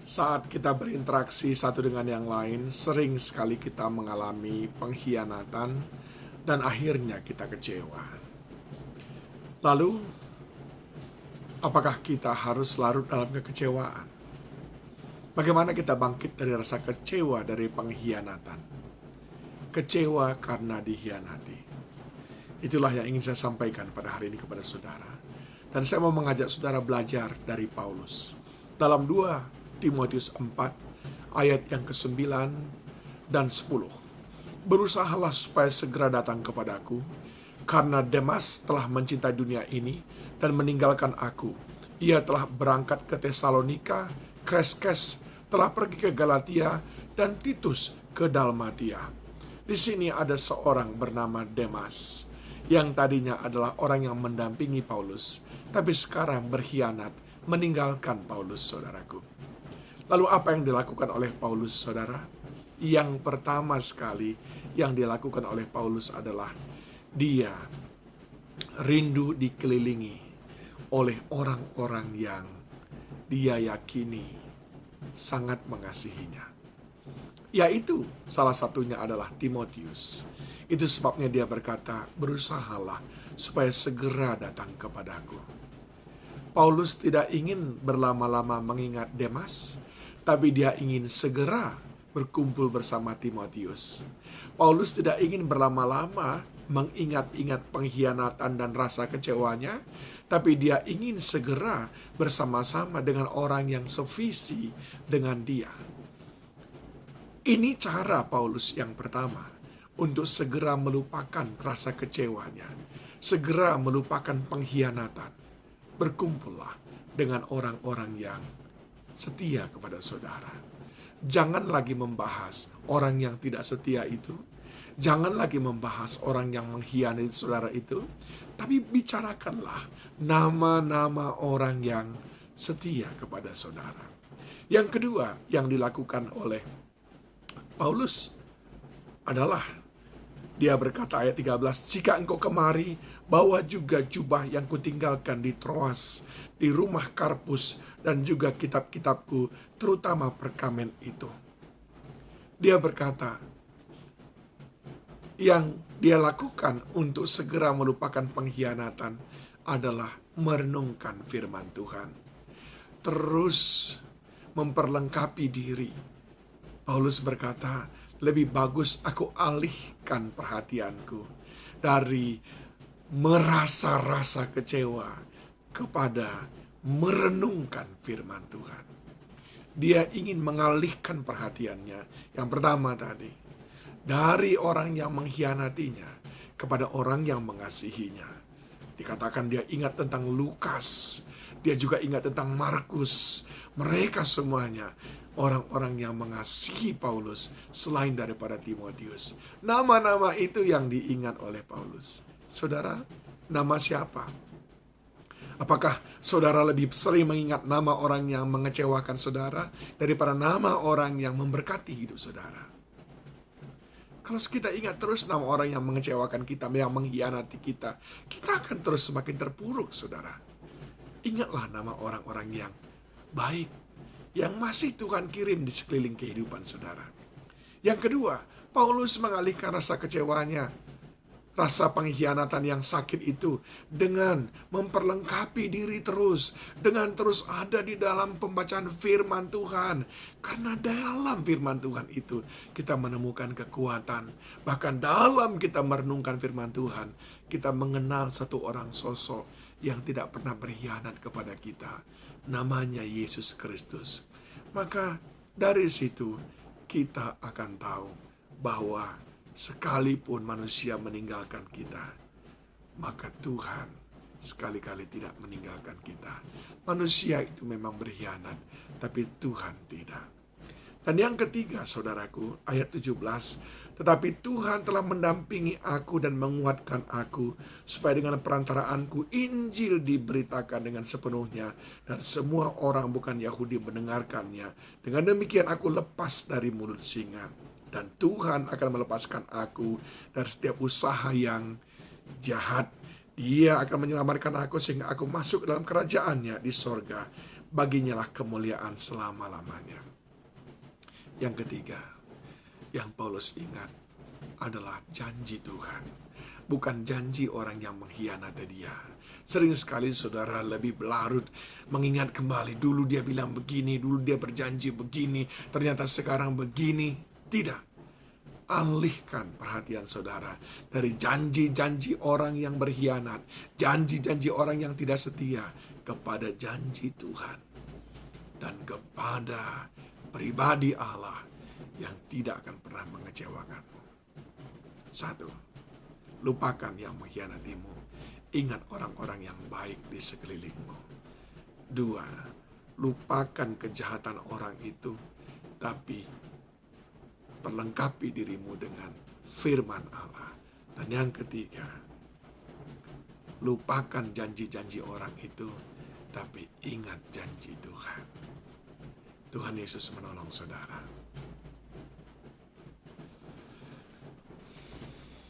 Saat kita berinteraksi satu dengan yang lain, sering sekali kita mengalami pengkhianatan dan akhirnya kita kecewa. Lalu, apakah kita harus larut dalam kekecewaan? Bagaimana kita bangkit dari rasa kecewa dari pengkhianatan? Kecewa karena dikhianati. Itulah yang ingin saya sampaikan pada hari ini kepada saudara. Dan saya mau mengajak saudara belajar dari Paulus. Dalam 2 Timotius 4 ayat yang ke-9 dan 10. Berusahalah supaya segera datang kepadaku, karena Demas telah mencintai dunia ini dan meninggalkan aku. Ia telah berangkat ke Tesalonika, Kreskes telah pergi ke Galatia, dan Titus ke Dalmatia. Di sini ada seorang bernama Demas, yang tadinya adalah orang yang mendampingi Paulus, tapi sekarang berkhianat, meninggalkan Paulus, saudaraku. Lalu apa yang dilakukan oleh Paulus, saudara? Yang pertama sekali yang dilakukan oleh Paulus adalah dia rindu dikelilingi oleh orang-orang yang dia yakini sangat mengasihinya. Yaitu salah satunya adalah Timotius. Itu sebabnya dia berkata, berusahalah supaya segera datang kepadaku. Paulus tidak ingin berlama-lama mengingat Demas, tapi dia ingin segera berkumpul bersama Timotius. Paulus tidak ingin berlama-lama mengingat-ingat pengkhianatan dan rasa kecewanya, tapi dia ingin segera bersama-sama dengan orang yang sevisi dengan dia. Ini cara Paulus yang pertama untuk segera melupakan rasa kecewanya, segera melupakan pengkhianatan. Berkumpullah dengan orang-orang yang setia kepada saudara. Jangan lagi membahas orang yang tidak setia itu. Jangan lagi membahas orang yang mengkhianati saudara itu. Tapi bicarakanlah nama-nama orang yang setia kepada saudara. Yang kedua yang dilakukan oleh Paulus adalah dia berkata ayat 13, jika engkau kemari, bawa juga jubah yang kutinggalkan di Troas, di rumah Karpus, dan juga kitab-kitabku, terutama perkamen itu. Dia berkata, yang dia lakukan untuk segera melupakan pengkhianatan adalah merenungkan firman Tuhan. Terus memperlengkapi diri. Paulus berkata, lebih bagus aku alihkan perhatianku dari merasa rasa kecewa kepada merenungkan firman Tuhan. Dia ingin mengalihkan perhatiannya. Yang pertama tadi, dari orang yang mengkhianatinya kepada orang yang mengasihinya. Dikatakan dia ingat tentang Lukas, dia juga ingat tentang Markus. Mereka semuanya orang-orang yang mengasihi Paulus selain daripada Timotius. Nama-nama itu yang diingat oleh Paulus. Saudara, nama siapa? Apakah saudara lebih sering mengingat nama orang yang mengecewakan saudara daripada nama orang yang memberkati hidup saudara? Kalau kita ingat terus nama orang yang mengecewakan kita, yang mengkhianati kita, kita akan terus semakin terpuruk, saudara. Ingatlah nama orang-orang yang baik, yang masih Tuhan kirim di sekeliling kehidupan saudara. Yang kedua, Paulus mengalihkan rasa kecewanya, rasa pengkhianatan yang sakit itu, dengan memperlengkapi diri terus, dengan terus ada di dalam pembacaan firman Tuhan. Karena dalam firman Tuhan itu kita menemukan kekuatan. Bahkan dalam kita merenungkan firman Tuhan, kita mengenal satu orang sosok yang tidak pernah berkhianat kepada kita. Namanya Yesus Kristus. Maka dari situ kita akan tahu bahwa sekalipun manusia meninggalkan kita, maka Tuhan sekali-kali tidak meninggalkan kita. Manusia itu memang berkhianat, tapi Tuhan tidak. Dan yang ketiga, saudaraku, ayat 17, tetapi Tuhan telah mendampingi aku dan menguatkan aku, supaya dengan perantaraanku Injil diberitakan dengan sepenuhnya, dan semua orang bukan Yahudi mendengarkannya. Dengan demikian aku lepas dari mulut singa. Dan Tuhan akan melepaskan aku dari setiap usaha yang jahat. Dia akan menyelamatkan aku sehingga aku masuk dalam kerajaannya di sorga. baginya lah kemuliaan selama-lamanya. Yang ketiga, yang Paulus ingat adalah janji Tuhan, bukan janji orang yang mengkhianati dia. Sering sekali saudara lebih berlarut mengingat kembali, dulu dia bilang begini, dulu dia berjanji begini, ternyata sekarang begini. Tidak. Alihkan perhatian saudara dari janji-janji orang yang berkhianat, janji-janji orang yang tidak setia, kepada janji Tuhan dan kepada pribadi Allah yang tidak akan pernah mengecewakanmu. 1. Lupakan yang mengkhianatimu. Ingat orang-orang yang baik di sekelilingmu. 2. Lupakan kejahatan orang itu, tapi perlengkapi dirimu dengan firman Allah. Dan yang ketiga, lupakan janji-janji orang itu, tapi ingat janji Tuhan. Tuhan Yesus menolong saudara.